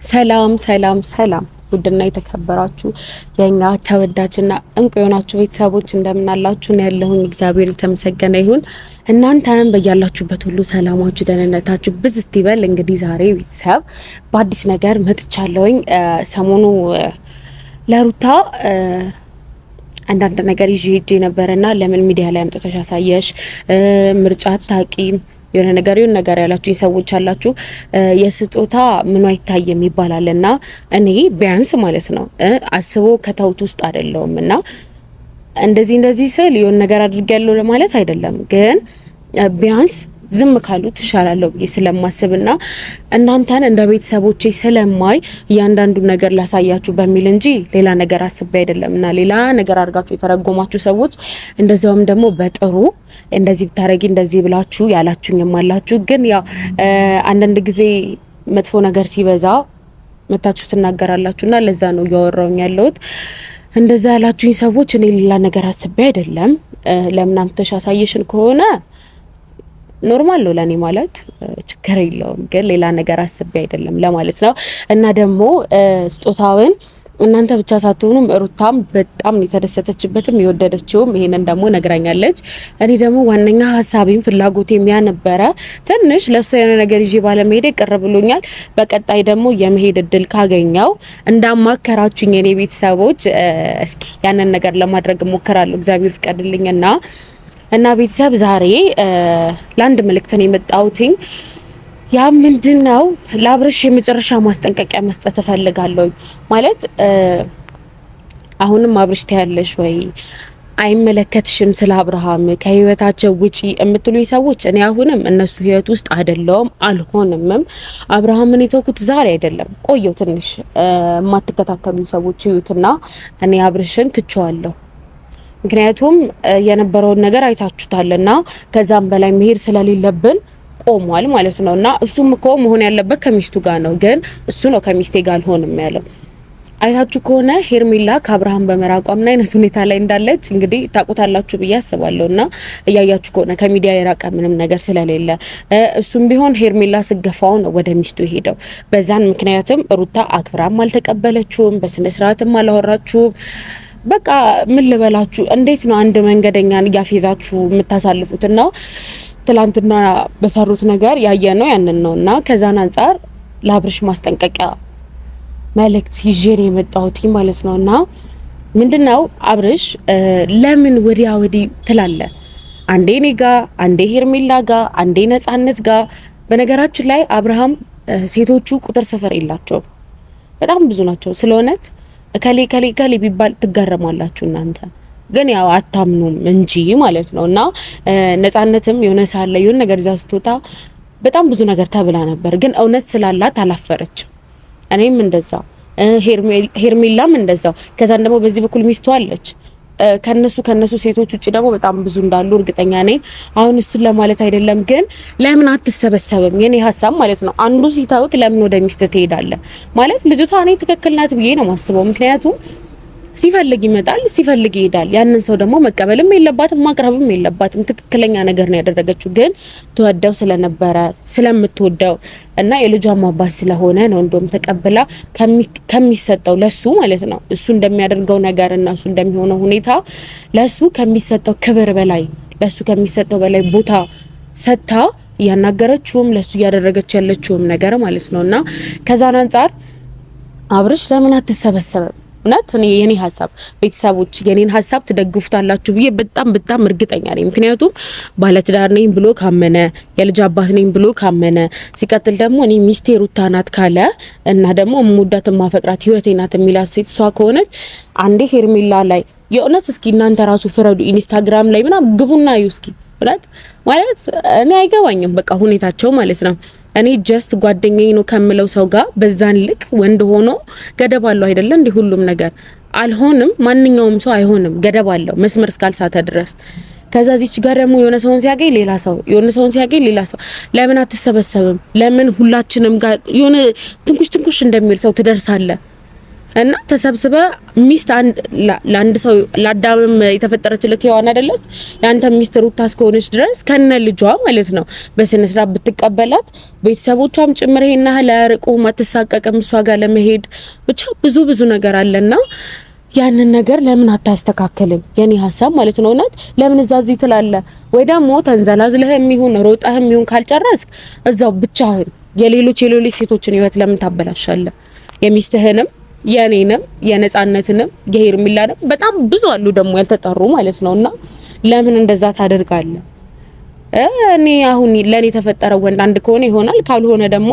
ሰላም ሰላም ሰላም ውድና የተከበራችሁ የኛ ተወዳጅና እንቁ የሆናችሁ ቤተሰቦች እንደምናላችሁ ነው ያለሁኝ። እግዚአብሔር የተመሰገነ ይሁን። እናንተም በያላችሁበት ሁሉ ሰላማችሁ ደህንነታችሁ ብዝት ይበል። እንግዲህ ዛሬ ቤተሰብ በአዲስ ነገር መጥቻለሁኝ። ሰሞኑ ለሩታ አንዳንድ ነገር ይዤ ሄጄ ነበርና ለምን ሚዲያ ላይ አምጥተሽ አሳየሽ? ምርጫ አታቂም የሆነ ነገር ያላችሁ ሰዎች አላችሁ። የስጦታ ምኑ አይታየም ይባላልና እኔ ቢያንስ ማለት ነው አስቦ ከተውት ውስጥ አይደለሁምና እንደዚህ ስል የሆነ ነገር አድርጌያለሁ ለማለት አይደለም፣ ግን ቢያንስ ዝም ካሉ ትሻላለሁ ብዬ ስለማስብና እናንተን እንደ ቤተሰቦቼ ስለማይ እያንዳንዱ ነገር ላሳያችሁ በሚል እንጂ ሌላ ነገር አስቤ አይደለምና ሌላ ነገር አድርጋችሁ የተረጎማችሁ ሰዎች እንደዛውም ደግሞ በጥሩ እንደዚህ ብታረጊ እንደዚህ ብላችሁ ያላችሁኝም አላችሁ። ግን ያው አንዳንድ ጊዜ መጥፎ ነገር ሲበዛ መታችሁ ትናገራላችሁና ለዛ ነው እያወራሁኝ ያለሁት። እንደዛ ያላችሁኝ ሰዎች እኔ ሌላ ነገር አስቤ አይደለም። ለምን አምጥተሽ አሳየሽን ከሆነ ኖርማል ነው ለኔ ማለት ችግር የለውም፣ ግን ሌላ ነገር አስቤ አይደለም ለማለት ነው። እና ደግሞ ስጦታውን እናንተ ብቻ ሳትሆኑም ሩታም በጣም የተደሰተችበትም የወደደችውም ይሄንን ደግሞ ነግራኛለች። እኔ ደግሞ ዋነኛ ሀሳቤም ፍላጎቴም ነበረ ትንሽ ለሷ የሆነ ነገር ይዤ ባለመሄድ ቅር ብሎኛል። በቀጣይ ደግሞ የመሄድ እድል ካገኘው እንዳማከራችሁኝ የኔ ቤተሰቦች እስኪ ያንን ነገር ለማድረግ እሞክራለሁ እግዚአብሔር ፍቀድልኝና እና ቤተሰብ ዛሬ ለአንድ መልእክትን የመጣሁትኝ ያ ምንድነው ለአብርሽ የመጨረሻ ማስጠንቀቂያ መስጠት እፈልጋለሁ። ማለት አሁንም አብርሽ ታያለሽ ወይ አይመለከትሽም ስለ አብርሃም ከህይወታቸው ውጪ የምትሉኝ ሰዎች እኔ አሁንም እነሱ ህይወት ውስጥ አይደለሁም አልሆንምም። አብርሃምን የተውኩት ዛሬ አይደለም ቆየው። ትንሽ የማትከታተሉ ሰዎች ይዩትና እኔ አብርሽን ትቼዋለሁ። ምክንያቱም የነበረውን ነገር አይታችሁታልና ከዛም በላይ መሄድ ስለሌለብን ቆሟል ማለት ነውና እሱም እኮ መሆን ያለበት ከሚስቱ ጋር ነው፣ ግን እሱ ነው ከሚስቴ ጋር አልሆንም ያለው። አይታችሁ ከሆነ ሄርሜላ ከአብርሃም በመራቋ ምን አይነት ሁኔታ ላይ እንዳለች እንግዲህ ታውቁታላችሁ ብዬ አስባለሁና እያያችሁ ከሆነ ከሚዲያ የራቀ ምንም ነገር ስለሌለ እሱም ቢሆን ሄርሜላ ስገፋው ነው ወደ ሚስቱ ሄደው። በዛን ምክንያትም ሩታ አክብራም አልተቀበለችውም፣ በስነ ስርዓትም አላወራችሁም። በቃ ምን ልበላችሁ፣ እንዴት ነው አንድ መንገደኛን እያፌዛችሁ የምታሳልፉትና ትላንትና በሰሩት ነገር ያየነው ያንን ነውና ከዛን አንፃር ለአብርሽ ማስጠንቀቂያ መልእክት ይዤ ነው የመጣሁት ማለት ነውና ምንድነው አብርሽ ለምን ወዲያ ወዲህ ትላለ? አንዴ እኔ ጋ፣ አንዴ ሄርሜላ ጋ፣ አንዴ ነጻነት ጋ። በነገራችን ላይ አብርሃም ሴቶቹ ቁጥር ስፍር የላቸው፣ በጣም ብዙ ናቸው። ስለሆነት ከሌ ቢባል ትጋረማላችሁ እናንተ ግን ያው አታምኑም እንጂ ማለት ነውና ነጻነትም የሆነ ሳለ የሆነ ነገር ይዛ ስትወጣ በጣም ብዙ ነገር ተብላ ነበር፣ ግን እውነት ስላላት አላፈረችም። እኔም እንደዛ ሄርሜላም እንደዛው። ከዛን ደግሞ በዚህ በኩል ሚስቱ አለች። ከነሱ ሴቶች ውጪ ደግሞ በጣም ብዙ እንዳሉ እርግጠኛ ነኝ። አሁን እሱን ለማለት አይደለም፣ ግን ለምን አትሰበሰብም? የኔ ሀሳብ ማለት ነው። አንዱ ሲታወቅ ለምን ወደ ሚስት ትሄዳለህ ማለት ልጅቷ እኔ ትክክል ናት ብዬ ነው ማስበው። ምክንያቱም ሲፈልግ ይመጣል፣ ሲፈልግ ይሄዳል። ያንን ሰው ደግሞ መቀበልም የለባትም ማቅረብም የለባትም። ትክክለኛ ነገር ነው ያደረገችው። ግን ተወደው ስለነበረ ስለምትወደው እና የልጇ አባት ስለሆነ ነው እንደውም ተቀብላ ከሚሰጠው ለሱ ማለት ነው እሱ እንደሚያደርገው ነገር እና እሱ እንደሚሆነው ሁኔታ ለሱ ከሚሰጠው ክብር በላይ ለሱ ከሚሰጠው በላይ ቦታ ሰጥታ እያናገረችውም ለሱ እያደረገች ያለችውም ነገር ማለት ነውና ከዛን አንፃር አብርሽ ለምን አትሰበሰብም? እውነት እኔ የኔ ሀሳብ ቤተሰቦች የኔን ሀሳብ ትደግፉታላችሁ ብዬ በጣም እርግጠኛ ነኝ። ምክንያቱም ባለትዳር ነኝ ብሎ ካመነ የልጅ አባት ነኝ ብሎ ካመነ ሲቀጥል ደግሞ እኔ ሚስቴ ሩታ ናት ካለ እና ደግሞ የምወዳት ማፈቅራት ህይወቴ ናት የሚላት ሴት እሷ ከሆነች አንዴ ሄርሜላ ላይ የእውነት እስኪ እናንተ ራሱ ፍረዱ። ኢንስታግራም ላይ ምናምን ግቡና እዩ እስኪ እውነት ማለት እኔ አይገባኝም በቃ ሁኔታቸው ማለት ነው። እኔ ጀስት ጓደኛዬ ነው ከምለው ሰው ጋር በዛን ልክ ወንድ ሆኖ ገደብ አለው አይደለ? እንዴ ሁሉም ነገር አልሆንም። ማንኛውም ሰው አይሆንም፣ ገደብ አለው መስመር እስካልሳተ ድረስ። ከዛ እዚች ጋር ደግሞ የሆነ ሰውን ሲያገኝ ሌላ ሰው፣ የሆነ ሰውን ሲያገኝ ሌላ ሰው። ለምን አትሰበሰብም? ለምን ሁላችንም ጋር የሆነ ትንኩሽ እንደሚል ሰው ትደርሳለ? እና ተሰብስበ ሚስት ለአንድ ሰው ለአዳምም የተፈጠረችለት ሔዋን አይደለች? ያንተ ሚስት ሩታ እስከሆነች ድረስ ከነ ልጇ ማለት ነው በስነ ስርዓት ብትቀበላት ቤተሰቦቿም ጭምር ይሄን ያህል አያርቁም፣ አትሳቀቅም እሷ ጋር ለመሄድ ብቻ ብዙ ነገር አለና ያንን ነገር ለምን አታስተካክልም? የኔ ሀሳብ ማለት ነው። እናት ለምን እዚህ ትላለ? ወይ ደግሞ ተንዘላዝለህም ይሁን ሮጣህም ይሁን ካልጨረስክ እዛው ብቻህን የሌሎች ሴቶችን ህይወት ለምን ታበላሻለህ? የሚስትህንም የኔንም የነጻነትንም የሄርሚላንም በጣም ብዙ አሉ ደግሞ ያልተጠሩ ማለት ነውና ለምን እንደዛ ታደርጋለህ? እኔ አሁን ለኔ የተፈጠረው ወንድ አንድ ከሆነ ይሆናል፣ ካልሆነ ደግሞ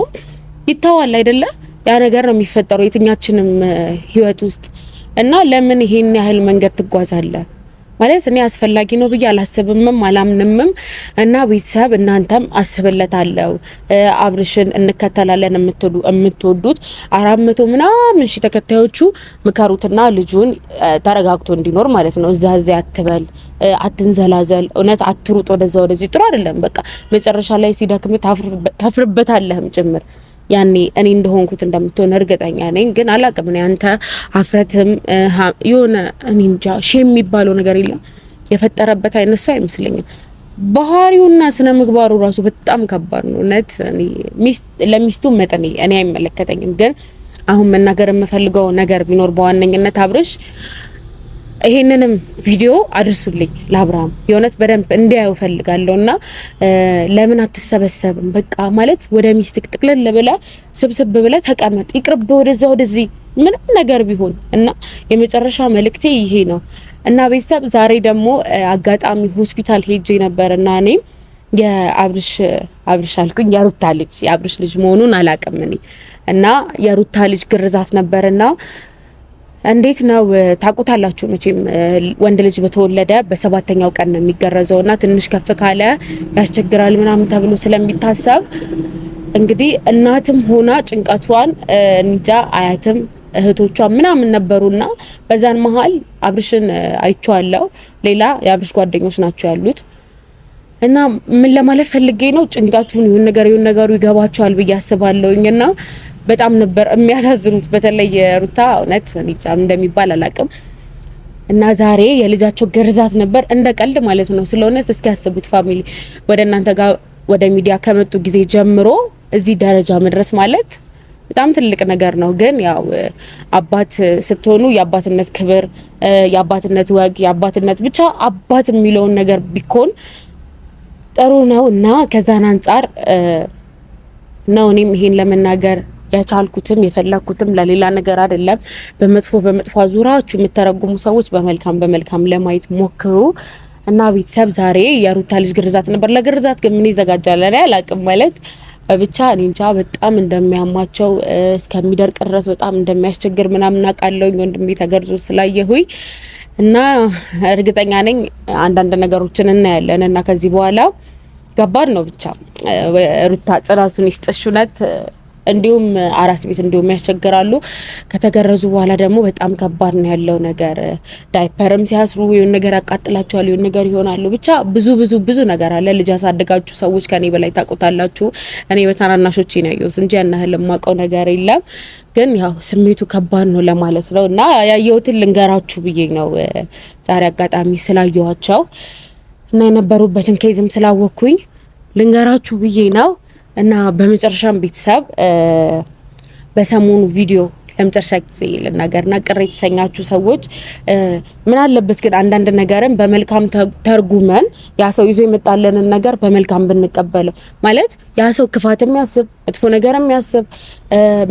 ይተዋል አይደለ? ያ ነገር ነው የሚፈጠረው የትኛችንም ህይወት ውስጥ እና ለምን ይሄን ያህል መንገድ ትጓዛለህ? ማለት እኔ አስፈላጊ ነው ብዬ አላስብምም አላምንምም። እና ቤተሰብ እናንተም አስብለታለሁ አብርሽን እንከተላለን የምትወዱት 400 ምናምን ሺህ ተከታዮቹ ምከሩትና ልጁን ተረጋግቶ እንዲኖር ማለት ነው። እዛ አትበል፣ አትንዘላዘል፣ እውነት አትሩጥ ወደዚህ ጥሩ አይደለም። በቃ መጨረሻ ላይ ሲደክም ታፍርበታለህም ጭምር። ያኔ እኔ እንደሆንኩት እንደምትሆን እርግጠኛ ነኝ። ግን አላቅም እኔ አንተ አፍረትም የሆነ እኔ እንጃ ሼም የሚባለው ነገር የለም የፈጠረበት አይነት ሰው አይመስለኝም። ባህሪውና ስነ ምግባሩ ራሱ በጣም ከባድ ነው። እውነት ለሚስቱ መጠኔ እኔ አይመለከተኝም። ግን አሁን መናገር የምፈልገው ነገር ቢኖር በዋነኝነት አብርሽ ይሄንንም ቪዲዮ አድርሱልኝ ለአብርሃም የሆነት በደንብ እንዲያዩ ፈልጋለሁና ለምን አትሰበሰብም? በቃ ማለት ወደ ሚስትክ ጥቅልል ብለ ስብስብ ብለ ተቀመጥ፣ ይቅርብ ወደዚህ ምንም ነገር ቢሆን እና የመጨረሻ መልእክቴ ይሄ ነው። እና ቤተሰብ ዛሬ ደግሞ አጋጣሚ ሆስፒታል ሄጄ ነበርና እኔ የአብርሽ አልኩኝ የአብርሽ ልጅ መሆኑን አላቅም እኔ እና የሩታ ልጅ ግርዛት ነበርና እንዴት ነው ታውቁታላችሁ መቼም ወንድ ልጅ በተወለደ በሰባተኛው ቀን ነው የሚገረዘውና ትንሽ ከፍ ካለ ያስቸግራል ምናምን ተብሎ ስለሚታሰብ እንግዲህ እናትም ሆና ጭንቀቷን እንጃ አያትም እህቶቿ ምናምን ነበሩና በዛን መሃል አብርሽን አይቼዋለሁ። ሌላ የአብርሽ ጓደኞች ናቸው ያሉት እና ምን ለማለት ፈልጌ ነው ጭንቀቱን ይሁን ነገሩ ይገባቸዋል ብዬ አስባለሁኝና በጣም ነበር የሚያሳዝኑት። በተለይ ሩታ እውነት እንጃ እንደሚባል አላቅም። እና ዛሬ የልጃቸው ግርዛት ነበር እንደ ቀልድ ማለት ነው። ስለሆነስ እስኪ ያስቡት ፋሚሊ ወደ እናንተ ጋር ወደ ሚዲያ ከመጡ ጊዜ ጀምሮ እዚህ ደረጃ መድረስ ማለት በጣም ትልቅ ነገር ነው። ግን ያው አባት ስትሆኑ የአባትነት ክብር፣ የአባትነት ወግ፣ የአባትነት ብቻ አባት የሚለውን ነገር ቢኮን ጥሩ ነው እና ከዛን አንፃር ነው እኔም ይሄን ለመናገር ያቻልኩትም የፈለኩትም ለሌላ ነገር አይደለም። በመጥፎ አዙራችሁ የምትተረጉሙ ሰዎች በመልካም ለማየት ሞክሩ። እና ቤተሰብ ዛሬ የሩታ ልጅ ግርዛት ነበር። ለግርዛት ግን ምን ይዘጋጃል እኔ አላቅም። ማለት ብቻ እኔ እንጃ በጣም እንደሚያማቸው እስከሚደርቅ ድረስ በጣም እንደሚያስቸግር ምናምን አውቃለሁ። ወንድሜ ተገርዞ ስላየሁኝ እና እርግጠኛ ነኝ አንዳንድ ነገሮችን እናያለን እና ከዚህ በኋላ ከባድ ነው። ብቻ ሩታ ጽናቱን ይስጥሽ እውነት። እንዲሁም አራስ ቤት እንዲሁም ያስቸግራሉ። ከተገረዙ በኋላ ደግሞ በጣም ከባድ ነው ያለው ነገር። ዳይፐርም ሲያስሩ የሆነ ነገር ያቃጥላቸዋል፣ የሆነ ነገር ይሆናሉ። ብቻ ብዙ ነገር አለ። ልጅ ያሳደጋችሁ ሰዎች ከኔ በላይ ታውቁታላችሁ። እኔ በታናናሾቼ ነው ያየሁት እንጂ ያን ያህል የማውቀው ነገር የለም። ግን ያው ስሜቱ ከባድ ነው ለማለት ነው እና ያየሁትን ልንገራችሁ ብዬ ነው ዛሬ አጋጣሚ ስላየኋቸው እና የነበሩበትን ኬዝም ስላወቅኩኝ ልንገራችሁ ብዬ ነው። እና በመጨረሻም ቤተሰብ በሰሞኑ ቪዲዮ ለመጨረሻ ጊዜ ልናገርና ቅር የተሰኛችሁ ሰዎች ምን አለበት ግን አንዳንድ ነገርን በመልካም ተርጉመን ያ ሰው ይዞ የመጣለንን ነገር በመልካም ብንቀበለው። ማለት ያ ሰው ክፋትም ያስብ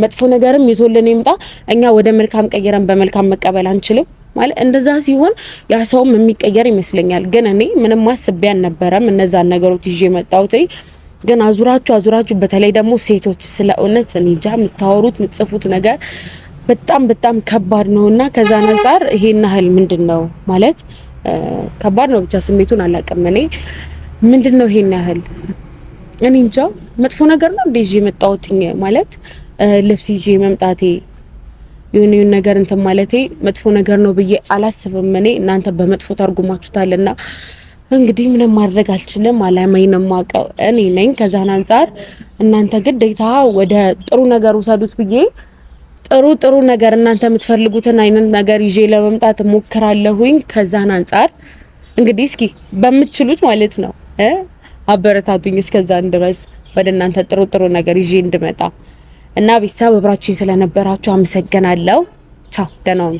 መጥፎ ነገርም ይዞልን ይምጣ፣ እኛ ወደ መልካም ቀይረን በመልካም መቀበል አንችልም ማለት እንደዛ ሲሆን ያ ሰውም የሚቀየር ይመስለኛል። ግን እኔ ምንም አስቤ አልነበረም እነዛን ነገሮች ይዤ መጣሁት። ግን አዙራችሁ በተለይ ደግሞ ሴቶች ስለ እውነት እንጃ የምታወሩት የምትጽፉት ነገር በጣም ከባድ ነውና ከዛ አንፃር ይሄን ያህል ምንድነው ማለት ከባድ ነው። ብቻ ስሜቱን አላውቅም እኔ ምንድነው ይሄን ያህል እኔ እንጃ መጥፎ ነገር ነው እንደ ይዤ መጣሁት ማለት ልብስ ይዤ መምጣቴ የሆነ ነገር እንትን ማለቴ መጥፎ ነገር ነው ብዬ አላስብም እኔ። እናንተ በመጥፎ ተርጉማችሁታልና እንግዲህ ምንም ማድረግ አልችልም። አላማዬን ማቀው እኔ ነኝ። ከዛን አንፃር እናንተ ግዴታ ወደ ጥሩ ነገር ውሰዱት ብዬ ጥሩ ነገር እናንተ የምትፈልጉትን አይነት ነገር ይዤ ለመምጣት ሞክራለሁኝ። ከዛን አንፃር እንግዲህ እስኪ በምትችሉት ማለት ነው አበረታቱኝ። እስከዛን ድረስ ወደ እናንተ ጥሩ ነገር ይዤ እንድመጣ እና ቤተሰብ አብራችሁኝ ስለነበራችሁ አመሰግናለሁ። ቻው፣ ደህና ሁኑ።